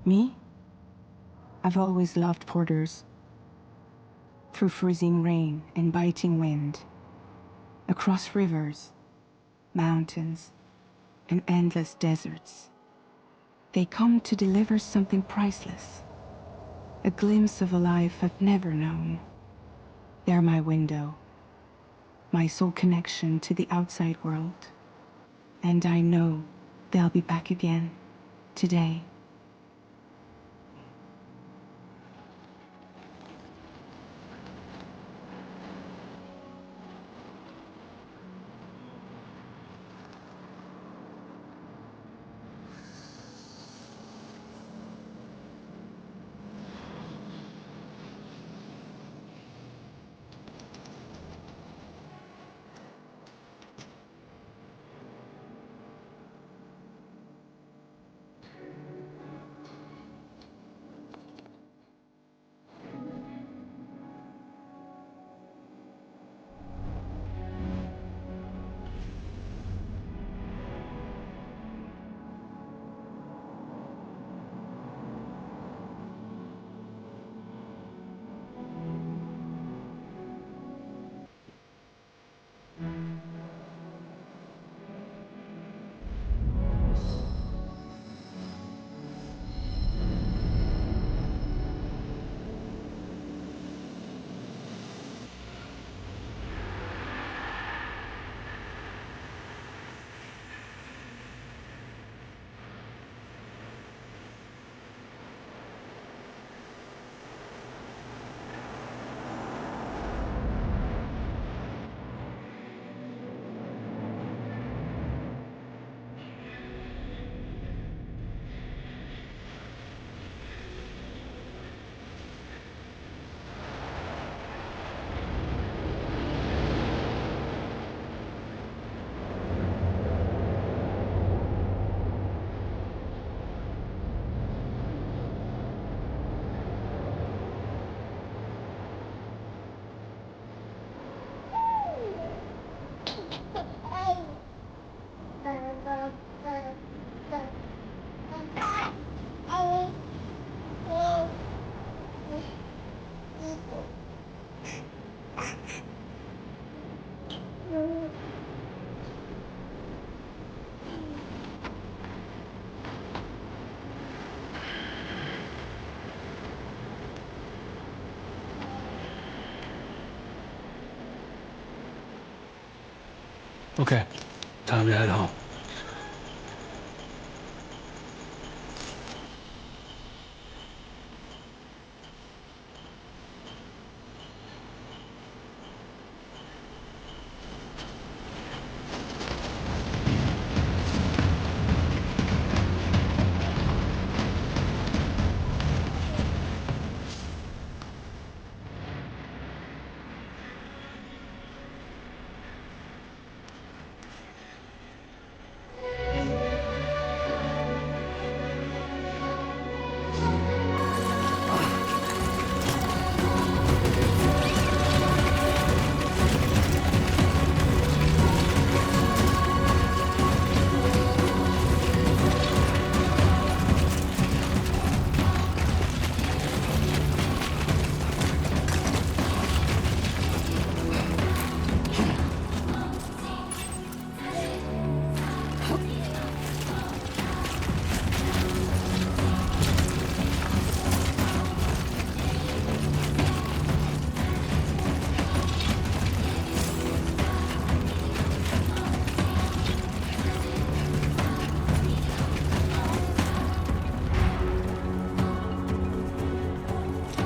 Me? I've always loved porters. Through freezing rain and biting wind, across rivers, mountains, and endless deserts. They come to deliver something priceless, a glimpse of a life I've never known. They're my window, my sole connection to the outside world. And I know they'll be back again, today. Okay, time to head home.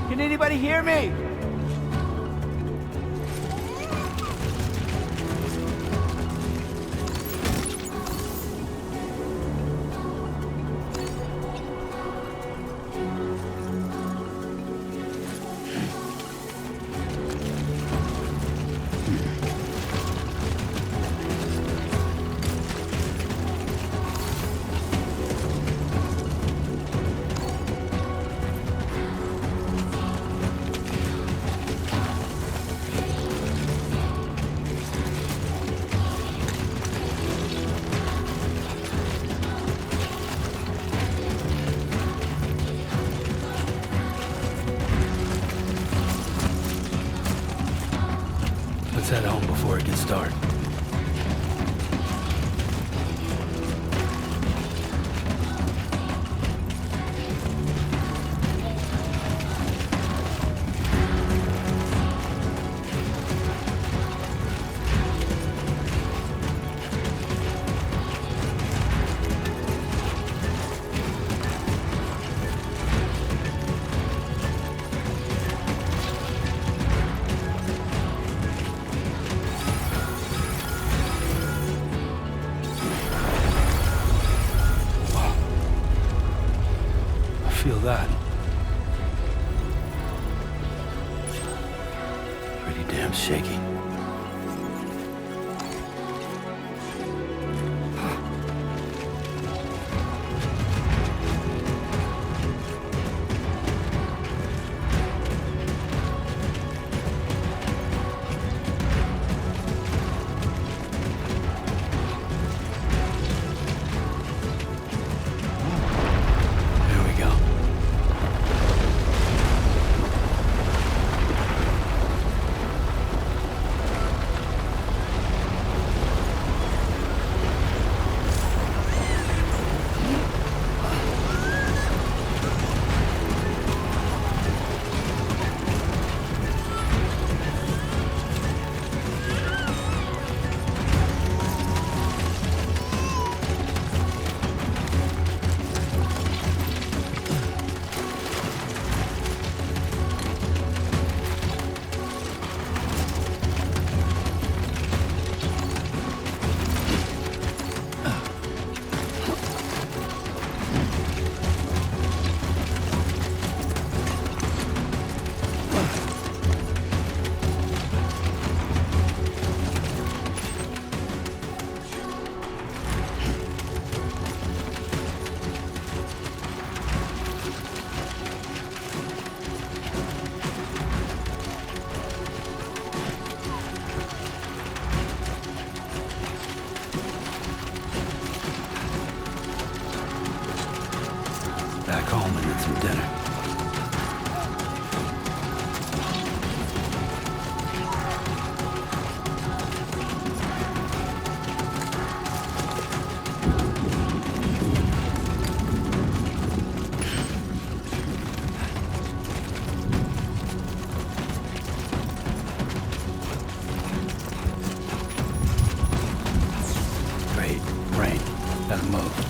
Can anybody hear me? it can start. Feel that. Pretty damn shaky. Back home and eat some dinner. Great. Rain. Gotta move.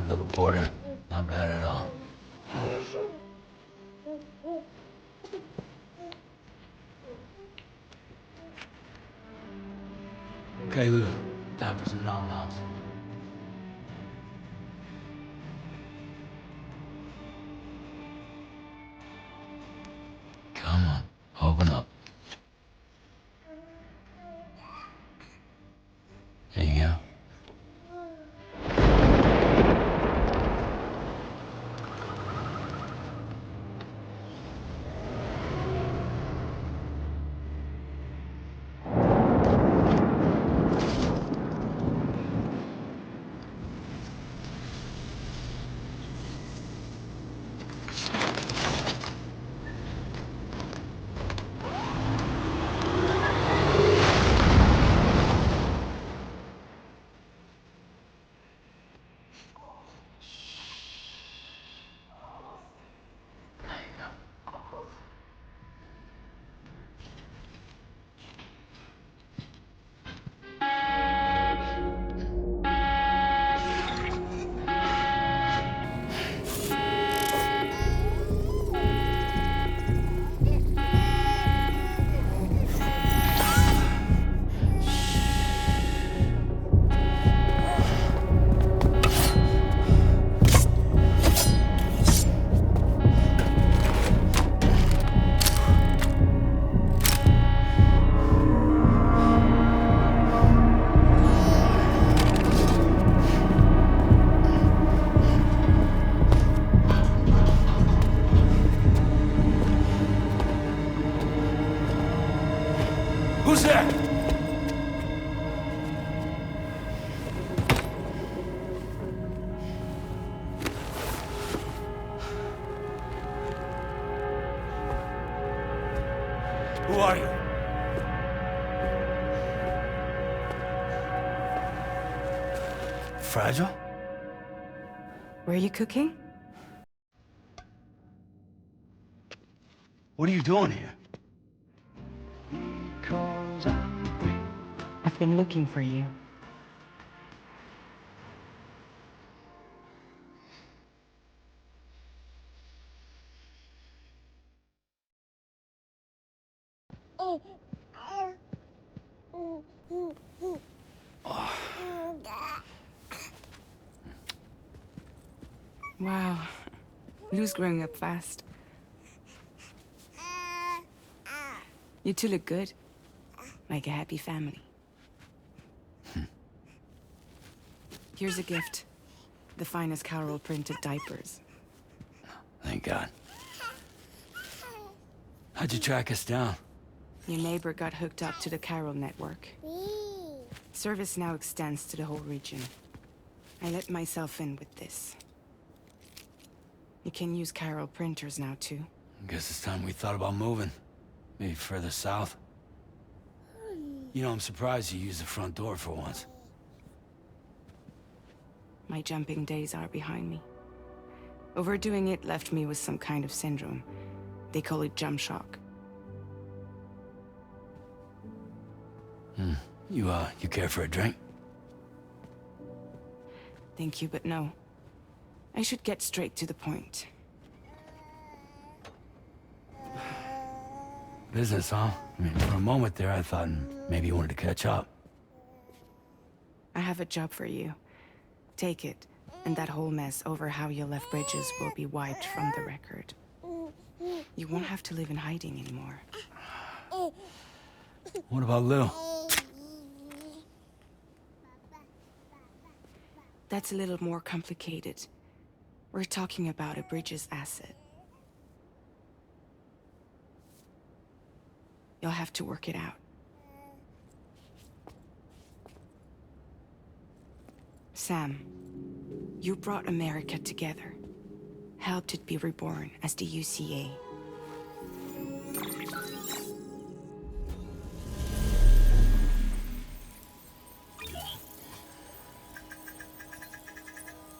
little porter. Not bad at all. Okay, Lou. Time for some nom-noms. Come on, open up. There you go. Who's there? Who are you? Fragile? Were you cooking? What are you doing here? I've been looking for you. Wow. Lou's growing up fast. You two look good. Like a happy family. Here's a gift. The finest Carol printed diapers. Thank God. How'd you track us down? Your neighbor got hooked up to the Carol network. Service now extends to the whole region. I let myself in with this. You can use Carol printers now, too. Guess it's time we thought about moving. Maybe further south. You know, I'm surprised you used the front door for once. My jumping days are behind me. Overdoing it left me with some kind of syndrome. They call it jump shock. You care for a drink? Thank you, but no. I should get straight to the point. Business, huh? I mean, for a moment there, I thought maybe you wanted to catch up. I have a job for you. Take it, and that whole mess over how you left Bridges will be wiped from the record. You won't have to live in hiding anymore. What about Lou? That's a little more complicated. We're talking about a Bridges asset. You'll have to work it out. Sam, you brought America together. Helped it be reborn as the UCA.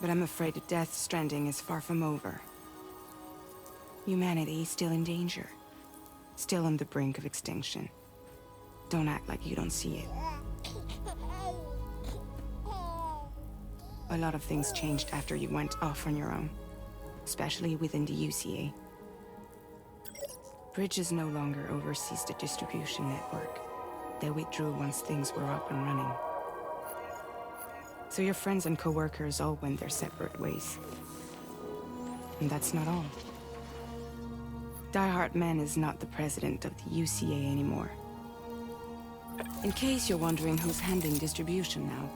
But I'm afraid the Death Stranding is far from over. Humanity is still in danger. Still on the brink of extinction. Don't act like you don't see it. a lot of things changed after you went off on your own, especially within the UCA. Bridges no longer oversees the distribution network. They withdrew once things were up and running. So your friends and co-workers all went their separate ways. And that's not all. Die Hartman is not the president of the UCA anymore. In case you're wondering who's handling distribution now,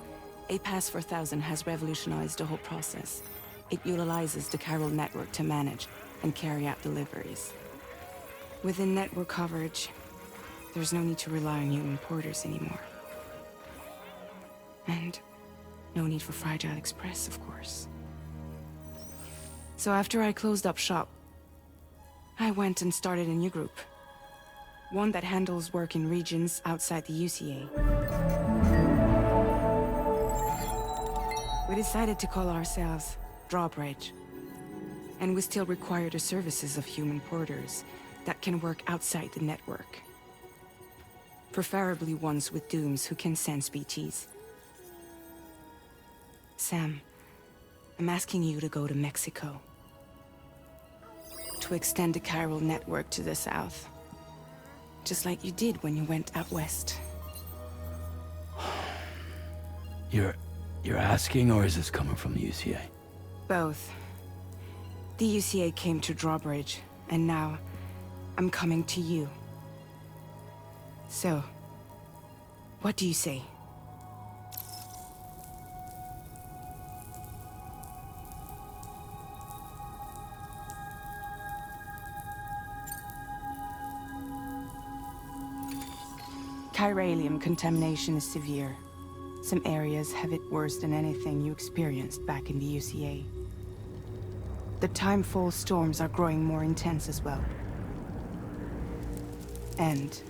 A Pass 4000 has revolutionized the whole process. It utilizes the chiral network to manage and carry out deliveries. Within network coverage, there's no need to rely on human porters anymore. And no need for Fragile Express, of course. So after I closed up shop, I went and started a new group. One that handles work in regions outside the UCA. We decided to call ourselves Drawbridge. And we still require the services of human porters that can work outside the network. Preferably ones with dooms who can sense BTs. Sam, I'm asking you to go to Mexico. To extend the chiral network to the south. Just like you did when you went out west. You're asking, or is this coming from the UCA? Both. The UCA came to Drawbridge, and now I'm coming to you. So, what do you say? Chiralium contamination is severe. Some areas have it worse than anything you experienced back in the UCA. The timefall storms are growing more intense as well. And,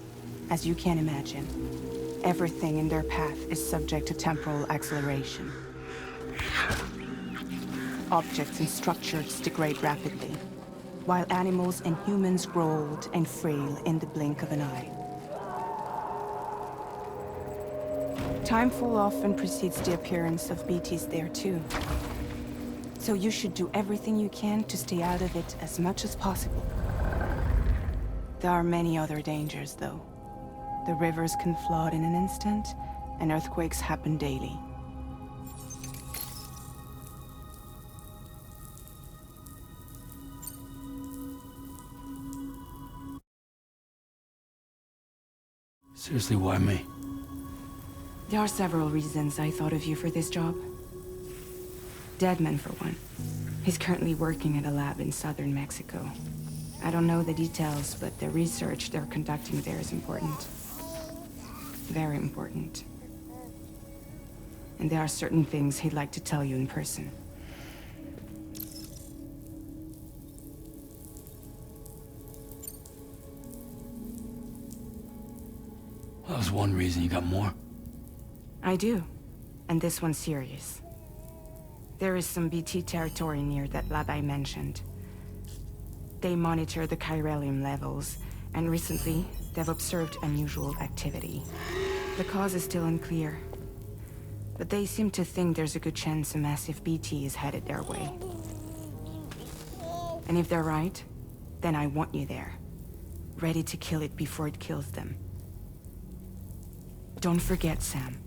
as you can imagine, everything in their path is subject to temporal acceleration. Objects and structures degrade rapidly, while animals and humans grow old and frail in the blink of an eye. Timefall often precedes the appearance of BTs there too. So you should do everything you can to stay out of it as much as possible. There are many other dangers, though. The rivers can flood in an instant, and earthquakes happen daily. Seriously, why me? There are several reasons I thought of you for this job. Deadman, for one. He's currently working at a lab in southern Mexico. I don't know the details, but the research they're conducting there is important. Very important. And there are certain things he'd like to tell you in person. That was one reason. You got more? I do. And this one's serious. There is some BT territory near that lab I mentioned. They monitor the chiralium levels, and recently, they've observed unusual activity. The cause is still unclear, but they seem to think there's a good chance a massive BT is headed their way. And if they're right, then I want you there, ready to kill it before it kills them. Don't forget, Sam.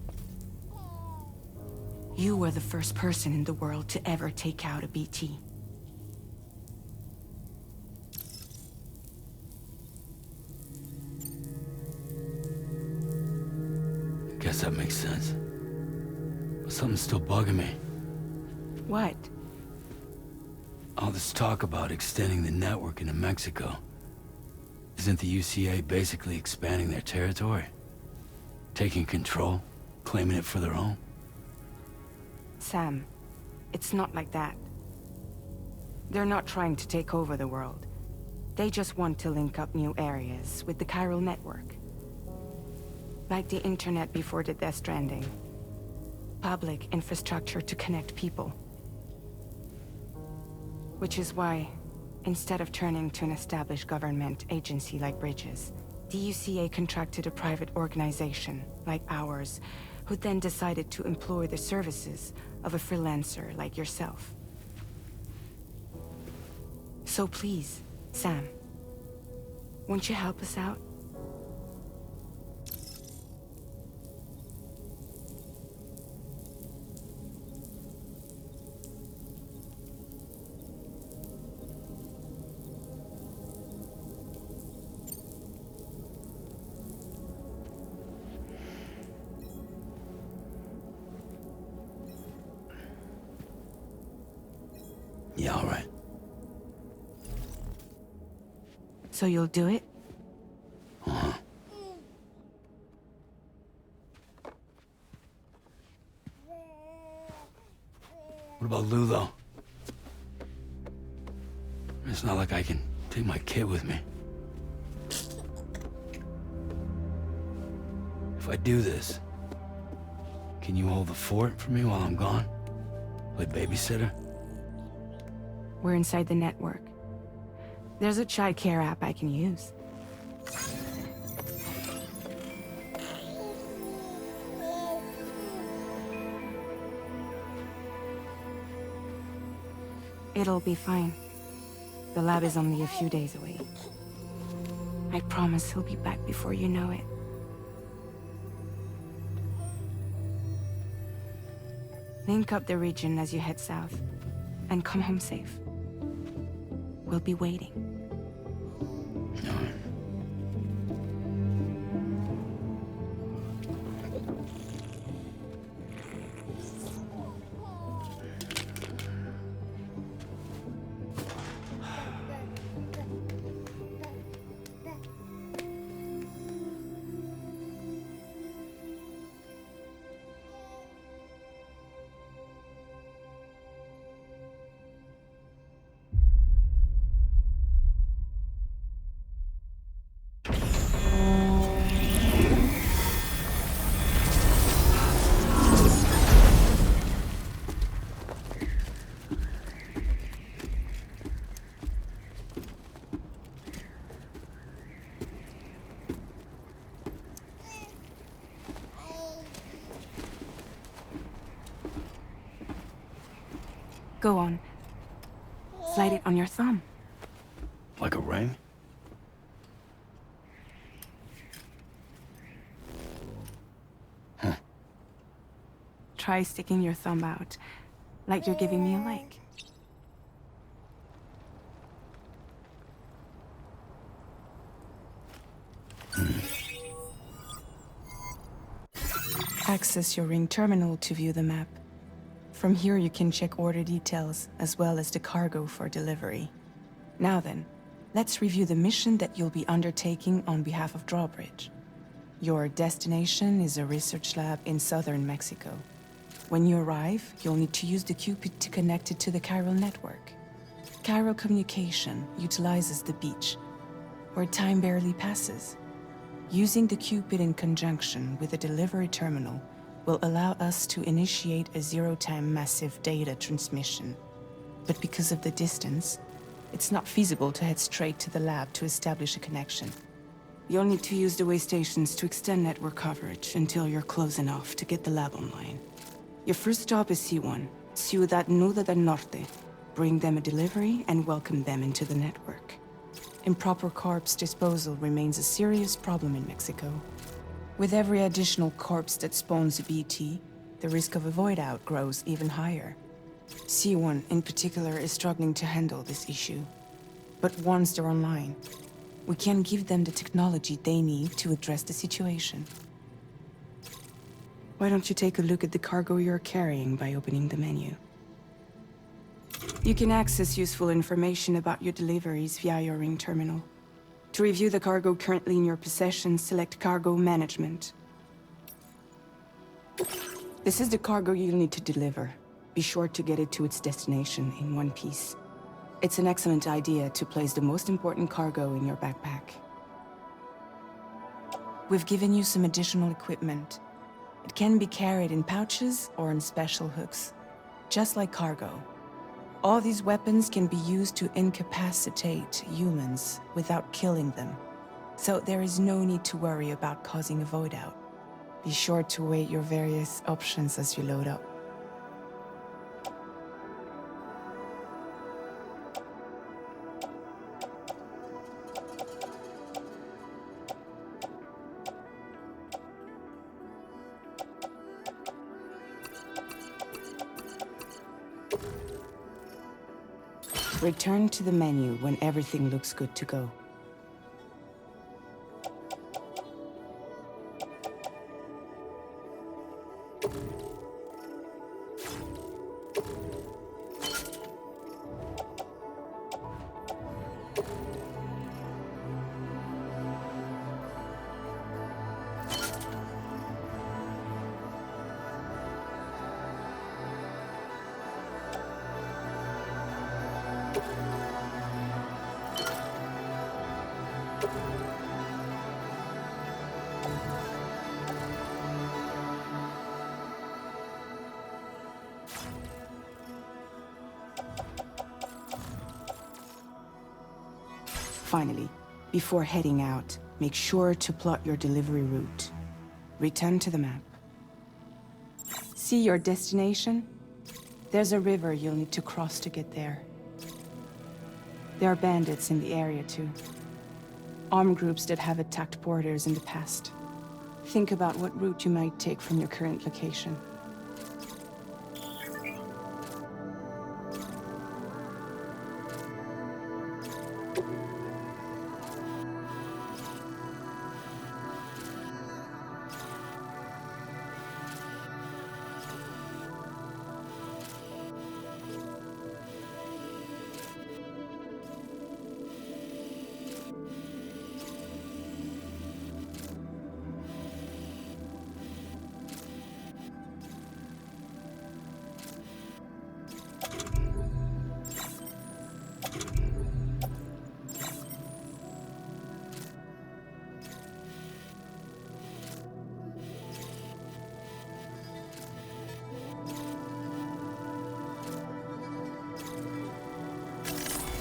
You were the first person in the world to ever take out a BT. Guess that makes sense. But something's still bugging me. What? All this talk about extending the network into Mexico. Isn't the UCA basically expanding their territory? Taking control? Claiming it for their own? Sam, it's not like that. They're not trying to take over the world. They just want to link up new areas with the chiral network. Like the internet before the Death Stranding. Public infrastructure to connect people. Which is why, instead of turning to an established government agency like Bridges, the UCA contracted a private organization, like ours, who then decided to employ the services of a freelancer like yourself. So please, Sam, won't you help us out? Yeah, all right. So you'll do it? Uh-huh. What about Lou, though? It's not like I can take my kid with me. If I do this, can you hold the fort for me while I'm gone? Play babysitter? We're inside the network. There's a child care app I can use. It'll be fine. The lab is only a few days away. I promise he'll be back before you know it. Link up the region as you head south, and come home safe. We'll be waiting. All right. Go on. Slide it on your thumb. Like a ring? Huh. Try sticking your thumb out, like you're giving me a like. Access your ring terminal to view the map. From here you can check order details, as well as the cargo for delivery. Now then, let's review the mission that you'll be undertaking on behalf of Drawbridge. Your destination is a research lab in southern Mexico. When you arrive, you'll need to use the Cupid to connect it to the chiral network. Chiral communication utilizes the beach, where time barely passes. Using the Cupid in conjunction with the delivery terminal will allow us to initiate a zero-time massive data transmission. But because of the distance, it's not feasible to head straight to the lab to establish a connection. You'll need to use the way stations to extend network coverage until you're close enough to get the lab online. Your first stop is C1, Ciudad Nuda del Norte. Bring them a delivery and welcome them into the network. Improper corpse disposal remains a serious problem in Mexico. With every additional corpse that spawns a BT, the risk of a void out grows even higher. C1 in particular is struggling to handle this issue. But once they're online, we can give them the technology they need to address the situation. Why don't you take a look at the cargo you're carrying by opening the menu? You can access useful information about your deliveries via your ring terminal. To review the cargo currently in your possession, select Cargo Management. This is the cargo you'll need to deliver. Be sure to get it to its destination in one piece. It's an excellent idea to place the most important cargo in your backpack. We've given you some additional equipment. It can be carried in pouches or in special hooks, just like cargo. All these weapons can be used to incapacitate humans without killing them, so there is no need to worry about causing a void out. Be sure to weigh your various options as you load up. Return to the menu when everything looks good to go. Finally, before heading out, make sure to plot your delivery route. Return to the map. See your destination? There's a river you'll need to cross to get there. There are bandits in the area too. Armed groups that have attacked borders in the past. Think about what route you might take from your current location.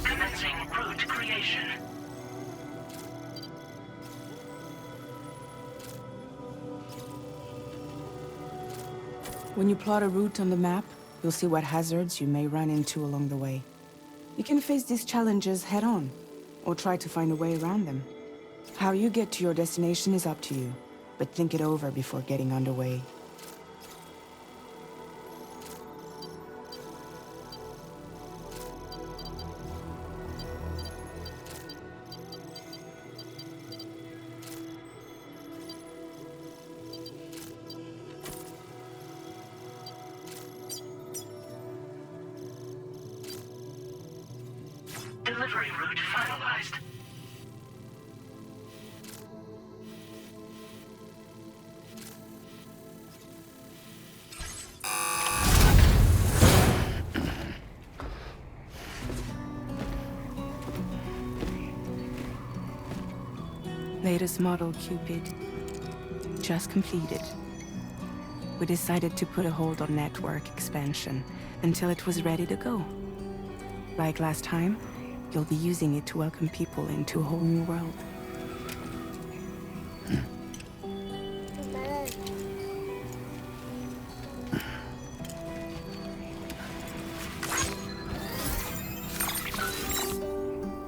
Commencing route creation. When you plot a route on the map, you'll see what hazards you may run into along the way. You can face these challenges head-on, or try to find a way around them. How you get to your destination is up to you, but think it over before getting underway. Delivery route finalized. Latest model Cupid. Just completed. We decided to put a hold on network expansion until it was ready to go. Like last time, you'll be using it to welcome people into a whole new world.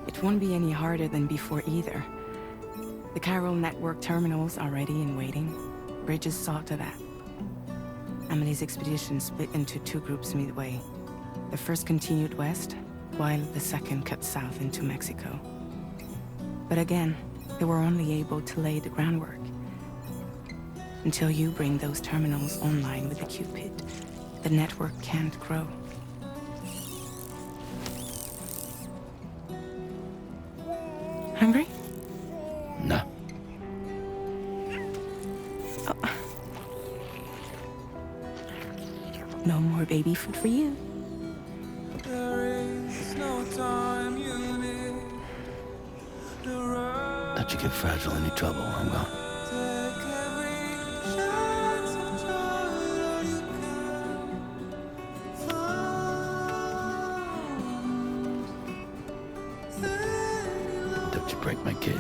It won't be any harder than before either. The Chiral network terminals are ready and waiting. Bridges saw to that. Emily's expedition split into two groups midway. The first continued west, while the second cut south into Mexico. But again, they were only able to lay the groundwork. Until you bring those terminals online with the Cupid, the network can't grow. Hungry? No. Oh. No more baby food for you. Let you get fragile any trouble, I'm gone. Don't you break my kid.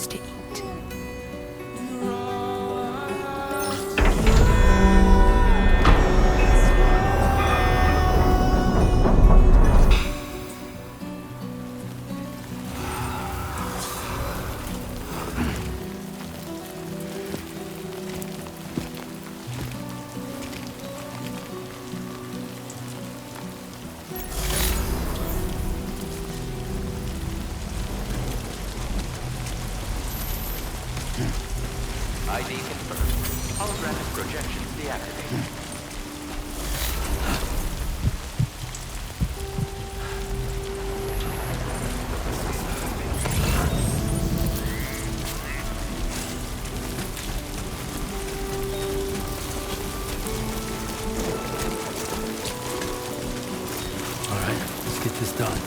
things to eat. ID confirmed. Holographic projections deactivated. All right, let's get this done.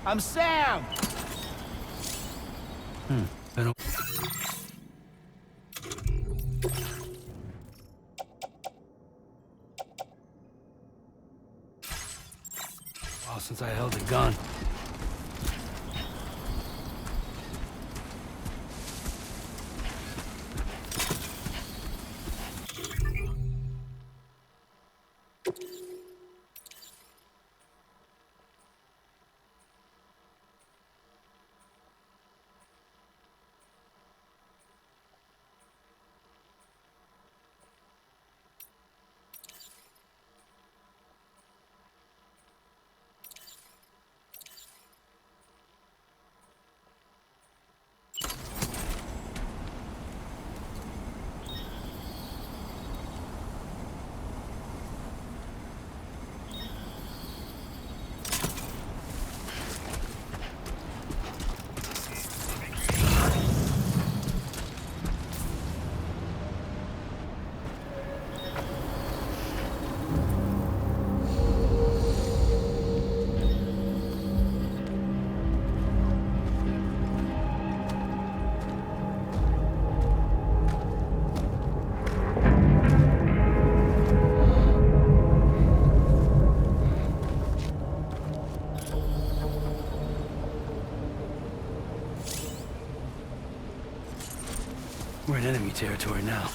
I'm Sam! Been a while since I held a gun. We're in enemy territory now.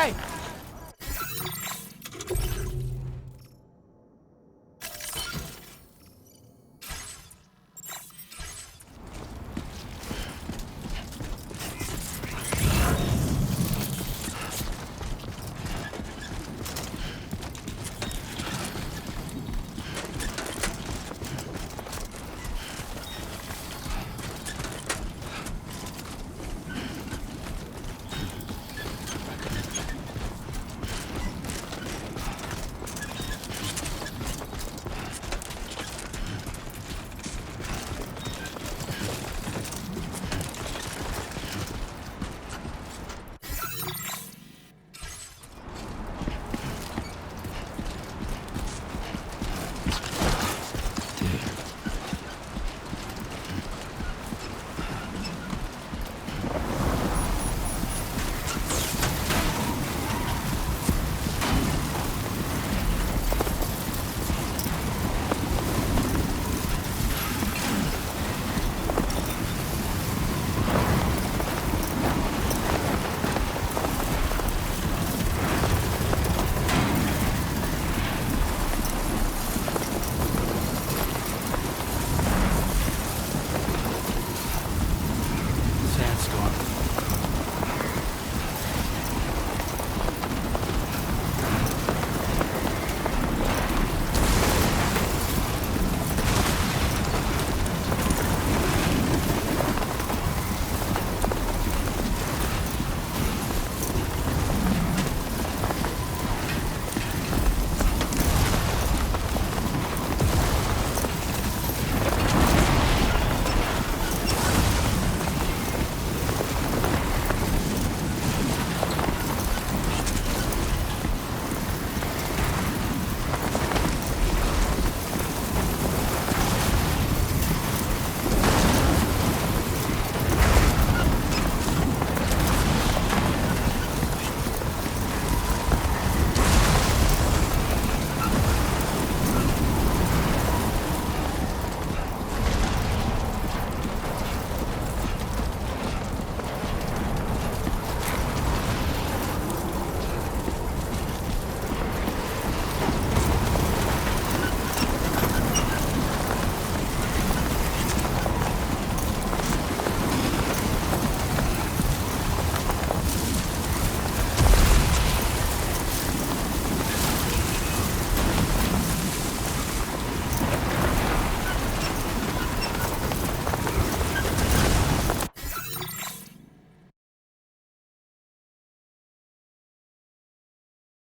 Hey!